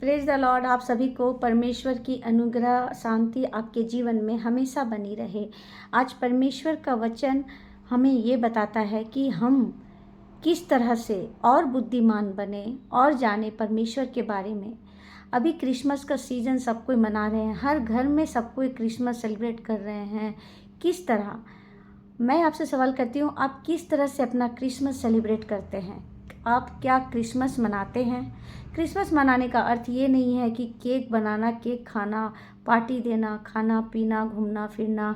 Praise the Lord. आप सभी को परमेश्वर की अनुग्रह शांति आपके जीवन में हमेशा बनी रहे। आज परमेश्वर का वचन हमें ये बताता है कि हम किस तरह से और बुद्धिमान बने और जाने परमेश्वर के बारे में। अभी क्रिसमस का सीज़न सब कोई मना रहे हैं, हर घर में सब कोई क्रिसमस सेलिब्रेट कर रहे हैं। किस तरह, मैं आपसे सवाल करती हूँ, आप किस तरह से अपना क्रिसमस सेलिब्रेट करते हैं? आप क्या क्रिसमस मनाते हैं? क्रिसमस मनाने का अर्थ ये नहीं है कि केक बनाना, केक खाना, पार्टी देना, खाना पीना, घूमना फिरना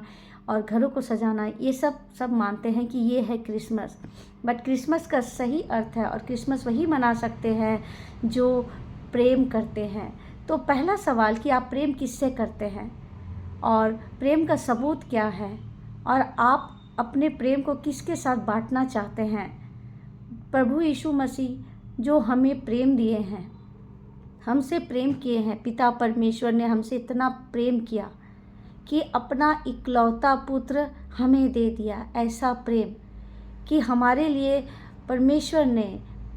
और घरों को सजाना, ये सब मानते हैं कि ये है क्रिसमस। बट क्रिसमस का सही अर्थ है, और क्रिसमस वही मना सकते हैं जो प्रेम करते हैं। तो पहला सवाल कि आप प्रेम किससे करते हैं और प्रेम का सबूत क्या है, और आप अपने प्रेम को किसके साथ बांटना चाहते हैं? प्रभु यीशु मसीह जो हमें प्रेम दिए हैं, हमसे प्रेम किए हैं, पिता परमेश्वर ने हमसे इतना प्रेम किया कि अपना इकलौता पुत्र हमें दे दिया। ऐसा प्रेम कि हमारे लिए परमेश्वर ने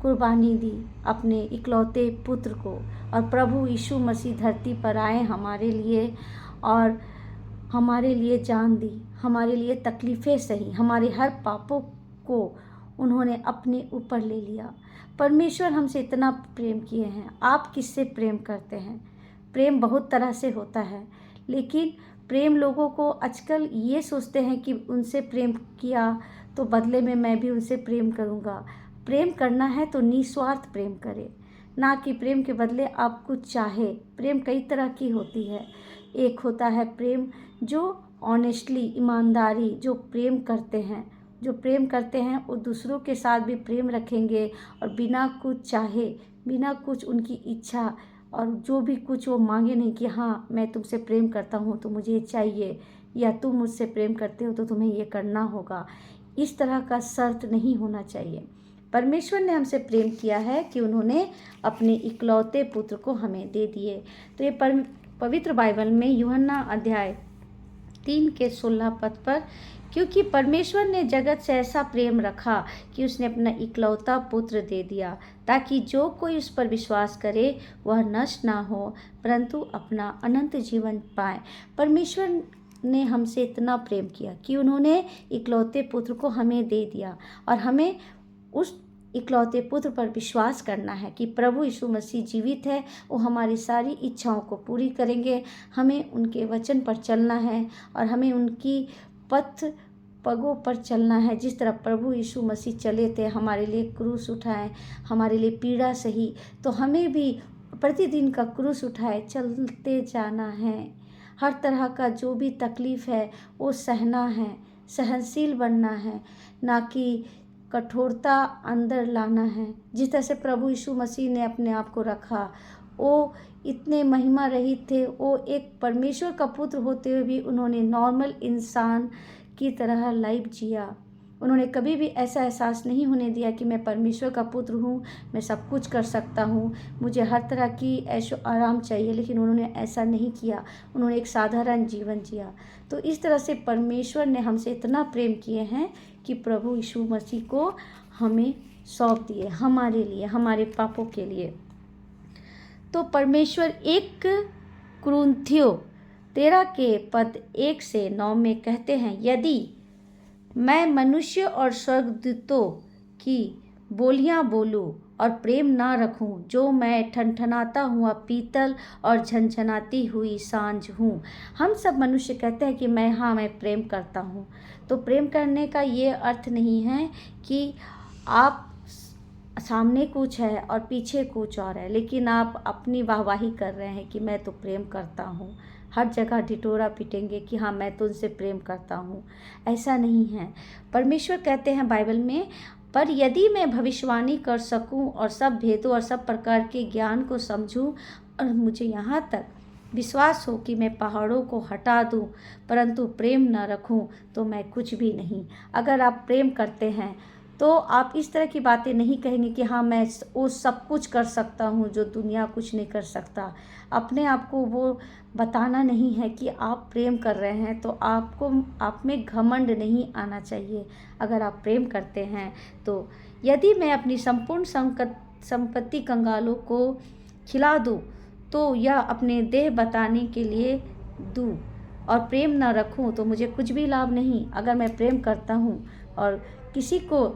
कुर्बानी दी अपने इकलौते पुत्र को, और प्रभु यीशु मसीह धरती पर आए हमारे लिए, और हमारे लिए जान दी, हमारे लिए तकलीफ़ें सही, हमारे हर पापों को उन्होंने अपने ऊपर ले लिया। परमेश्वर हमसे इतना प्रेम किए हैं। आप किससे प्रेम करते हैं? प्रेम बहुत तरह से होता है, लेकिन प्रेम लोगों को आजकल ये सोचते हैं कि उनसे प्रेम किया तो बदले में मैं भी उनसे प्रेम करूँगा। प्रेम करना है तो निस्वार्थ प्रेम करें, ना कि प्रेम के बदले आप कुछ चाहे। प्रेम कई तरह की होती है। एक होता है प्रेम जो ऑनेस्टली, ईमानदारी, जो प्रेम करते हैं वो दूसरों के साथ भी प्रेम रखेंगे, और बिना कुछ चाहे, बिना कुछ उनकी इच्छा और जो भी कुछ वो मांगे नहीं कि हाँ मैं तुमसे प्रेम करता हूँ तो मुझे ये चाहिए, या तुम मुझसे प्रेम करते हो तो तुम्हें ये करना होगा। इस तरह का शर्त नहीं होना चाहिए। परमेश्वर ने हमसे प्रेम किया है कि उन्होंने अपने इकलौते पुत्र को हमें दे दिए। तो ये पवित्र बाइबल में यूहन्ना अध्याय 3 के 16 पद पर, क्योंकि परमेश्वर ने जगत से ऐसा प्रेम रखा कि उसने अपना इकलौता पुत्र दे दिया, ताकि जो कोई उस पर विश्वास करे वह नष्ट ना हो परंतु अपना अनंत जीवन पाए। परमेश्वर ने हमसे इतना प्रेम किया कि उन्होंने इकलौते पुत्र को हमें दे दिया, और हमें उस इकलौते पुत्र पर विश्वास करना है कि प्रभु यीशु मसीह जीवित है, वो हमारी सारी इच्छाओं को पूरी करेंगे। हमें उनके वचन पर चलना है, और हमें उनकी पगों पर चलना है। जिस तरह प्रभु यीशु मसीह चले थे, हमारे लिए क्रूस उठाए, हमारे लिए पीड़ा सही, तो हमें भी प्रतिदिन का क्रूस उठाए चलते जाना है। हर तरह का जो भी तकलीफ़ है वो सहना है, सहनशील बनना है, ना कि कठोरता अंदर लाना है। जिस तरह से प्रभु यीशु मसीह ने अपने आप को रखा, वो इतने महिमा रहित थे। वो एक परमेश्वर का पुत्र होते हुए भी उन्होंने नॉर्मल इंसान की तरह लाइफ जिया। उन्होंने कभी भी ऐसा एहसास नहीं होने दिया कि मैं परमेश्वर का पुत्र हूँ, मैं सब कुछ कर सकता हूँ, मुझे हर तरह की ऐशो आराम चाहिए, लेकिन उन्होंने ऐसा नहीं किया। उन्होंने एक साधारण जीवन जिया। तो इस तरह से परमेश्वर ने हमसे इतना प्रेम किए हैं कि प्रभु यीशु मसीह को हमें सौंप दिए, हमारे लिए, हमारे पापों के लिए। तो परमेश्वर 1 कुरिन्थियों 13 के पद 1 से 9 में कहते हैं, यदि मैं मनुष्य और स्वर्गदूतों की बोलियां बोलूं और प्रेम ना रखूं, जो मैं ठनठनाता हुआ पीतल और झनझनाती हुई सांझ हूँ। हम सब मनुष्य कहते हैं कि मैं प्रेम करता हूँ। तो प्रेम करने का ये अर्थ नहीं है कि आप सामने कुछ है और पीछे कुछ और है, लेकिन आप अपनी वाहवाही कर रहे हैं कि मैं तो प्रेम करता हूँ। हर जगह ढिठोरा पीटेंगे कि हाँ मैं तो उनसे प्रेम करता हूँ। ऐसा नहीं है। परमेश्वर कहते हैं बाइबल में, पर यदि मैं भविष्यवाणी कर सकूं और सब भेदों और सब प्रकार के ज्ञान को समझूं, और मुझे यहाँ तक विश्वास हो कि मैं पहाड़ों को हटा दूं, परंतु प्रेम न रखूं तो मैं कुछ भी नहीं। अगर आप प्रेम करते हैं तो आप इस तरह की बातें नहीं कहेंगे कि हाँ मैं वो सब कुछ कर सकता हूँ जो दुनिया कुछ नहीं कर सकता। अपने आप को वो बताना नहीं है कि आप प्रेम कर रहे हैं, तो आपको आप में घमंड नहीं आना चाहिए। अगर आप प्रेम करते हैं तो यदि मैं अपनी संपूर्ण संपत्ति कंगालों को खिला दूँ तो यह अपने देह बताने के लिए दूँ, और प्रेम न रखूँ तो मुझे कुछ भी लाभ नहीं। अगर मैं प्रेम करता हूँ और किसी को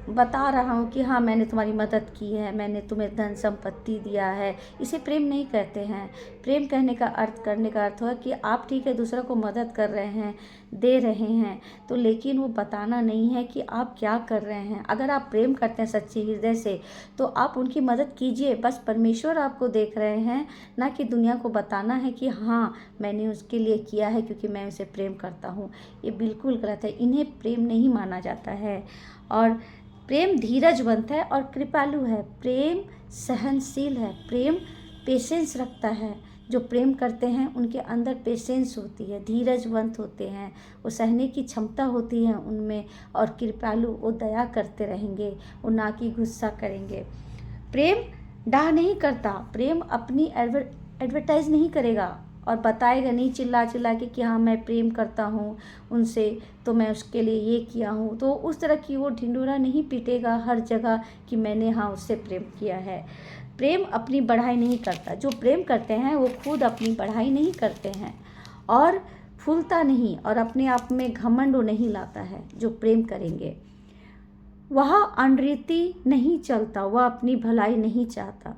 बता रहा हूँ कि हाँ मैंने तुम्हारी मदद की है, मैंने तुम्हें धन संपत्ति दिया है, इसे प्रेम नहीं कहते हैं। प्रेम कहने का अर्थ, करने का अर्थ है कि आप ठीक है दूसरों को मदद कर रहे हैं, दे रहे हैं, तो लेकिन वो बताना नहीं है कि आप क्या कर रहे हैं। अगर आप प्रेम करते हैं सच्चे हृदय से तो आप उनकी मदद कीजिए। बस परमेश्वर आपको देख रहे हैं, ना कि दुनिया को बताना है कि हाँ मैंने उसके लिए किया है क्योंकि मैं उसे प्रेम करता हूँ। ये बिल्कुल गलत है, इन्हें प्रेम नहीं माना जाता है। और प्रेम धीरजवंत है और कृपालु है। प्रेम सहनशील है। प्रेम पेशेंस रखता है। जो प्रेम करते हैं उनके अंदर पेशेंस होती है, धीरजवंत होते हैं, वो सहने की क्षमता होती है उनमें। और कृपालु, वो दया करते रहेंगे, वो ना कि गुस्सा करेंगे। प्रेम डाह नहीं करता। प्रेम अपनी एडवर्टाइज नहीं करेगा और बताएगा नहीं चिल्ला चिल्ला के कि हाँ मैं प्रेम करता हूँ उनसे, तो मैं उसके लिए ये किया हूँ। तो उस तरह की वो ढिंढोरा नहीं पीटेगा हर जगह कि मैंने हाँ उससे प्रेम किया है। प्रेम अपनी बढ़ाई नहीं करता। जो प्रेम करते हैं वो खुद अपनी बढ़ाई नहीं करते हैं और फूलता नहीं और अपने आप में घमंड नहीं लाता है। जो प्रेम करेंगे वह अनरीति नहीं चलता, वह अपनी भलाई नहीं चाहता।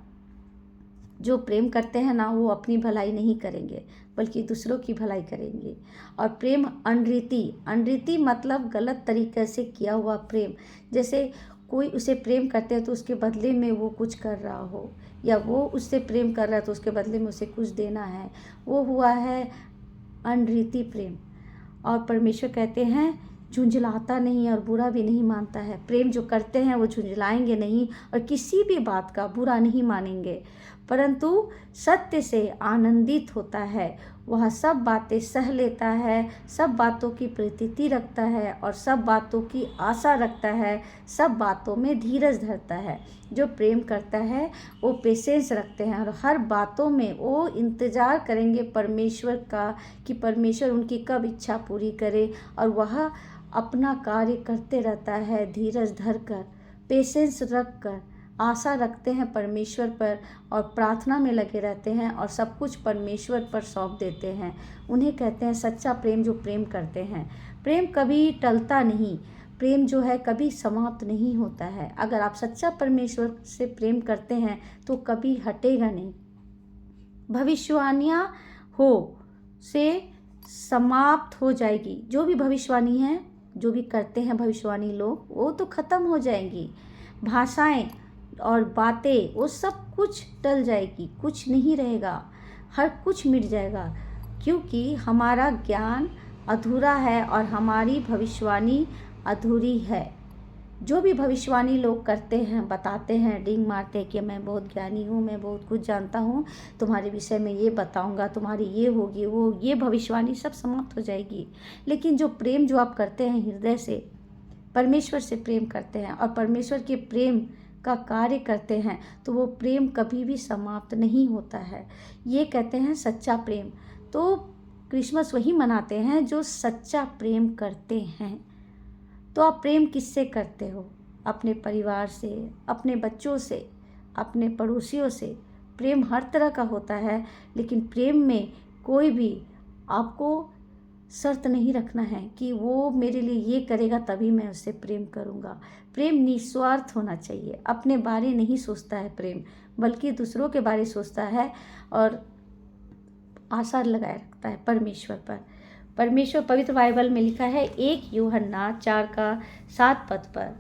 जो प्रेम करते हैं ना वो अपनी भलाई नहीं करेंगे बल्कि दूसरों की भलाई करेंगे। और प्रेम अनरीति मतलब गलत तरीके से किया हुआ प्रेम। जैसे कोई उसे प्रेम करते हैं तो उसके बदले में वो कुछ कर रहा हो, या वो उससे प्रेम कर रहा है तो उसके बदले में उसे कुछ देना है, वो हुआ है अनरीति प्रेम। और परमेश्वर कहते हैं झुंझलाता नहीं और बुरा भी नहीं मानता है। प्रेम जो करते हैं वो झुंझलाएंगे नहीं और किसी भी बात का बुरा नहीं मानेंगे, परंतु सत्य से आनंदित होता है। वह सब बातें सह लेता है, सब बातों की प्रतीति रखता है और सब बातों की आशा रखता है, सब बातों में धीरज धरता है। जो प्रेम करता है वो पेशेंस रखते हैं और हर बातों में वो इंतज़ार करेंगे परमेश्वर का कि परमेश्वर उनकी कब इच्छा पूरी करे, और वह अपना कार्य करते रहता है धीरज धरकर, पेशेंस रख कर, आशा रखते हैं परमेश्वर पर और प्रार्थना में लगे रहते हैं और सब कुछ परमेश्वर पर सौंप देते हैं। उन्हें कहते हैं सच्चा प्रेम। जो प्रेम करते हैं, प्रेम कभी टलता नहीं, प्रेम जो है कभी समाप्त नहीं होता है। अगर आप सच्चा परमेश्वर से प्रेम करते हैं तो कभी हटेगा नहीं। भविष्यवाणियाँ हो से समाप्त हो जाएगी। जो भी भविष्यवाणी है, जो भी करते हैं भविष्यवाणी लोग, वो तो ख़त्म हो जाएंगी। भाषाएं और बातें वो सब कुछ टल जाएगी, कुछ नहीं रहेगा, हर कुछ मिट जाएगा, क्योंकि हमारा ज्ञान अधूरा है और हमारी भविष्यवाणी अधूरी है। जो भी भविष्यवाणी लोग करते हैं, बताते हैं, डिंग मारते हैं कि मैं बहुत ज्ञानी हूँ, मैं बहुत कुछ जानता हूँ, तुम्हारे विषय में ये बताऊँगा, तुम्हारी ये होगी, वो ये भविष्यवाणी सब समाप्त हो जाएगी। लेकिन जो प्रेम जो आप करते हैं हृदय से, परमेश्वर से प्रेम करते हैं और परमेश्वर के प्रेम का कार्य करते हैं, तो वो प्रेम कभी भी समाप्त नहीं होता है। ये कहते हैं सच्चा प्रेम। तो क्रिसमस वही मनाते हैं जो सच्चा प्रेम करते हैं। तो आप प्रेम किससे करते हो? अपने परिवार से, अपने बच्चों से, अपने पड़ोसियों से। प्रेम हर तरह का होता है, लेकिन प्रेम में कोई भी आपको शर्त नहीं रखना है कि वो मेरे लिए ये करेगा तभी मैं उससे प्रेम करूँगा। प्रेम निस्वार्थ होना चाहिए। अपने बारे नहीं सोचता है प्रेम, बल्कि दूसरों के बारे सोचता है और आशा लगाए रखता है परमेश्वर पर। परमेश्वर पवित्र बाइबल में लिखा है 1 यूहन्ना 4 का 7 पद पर,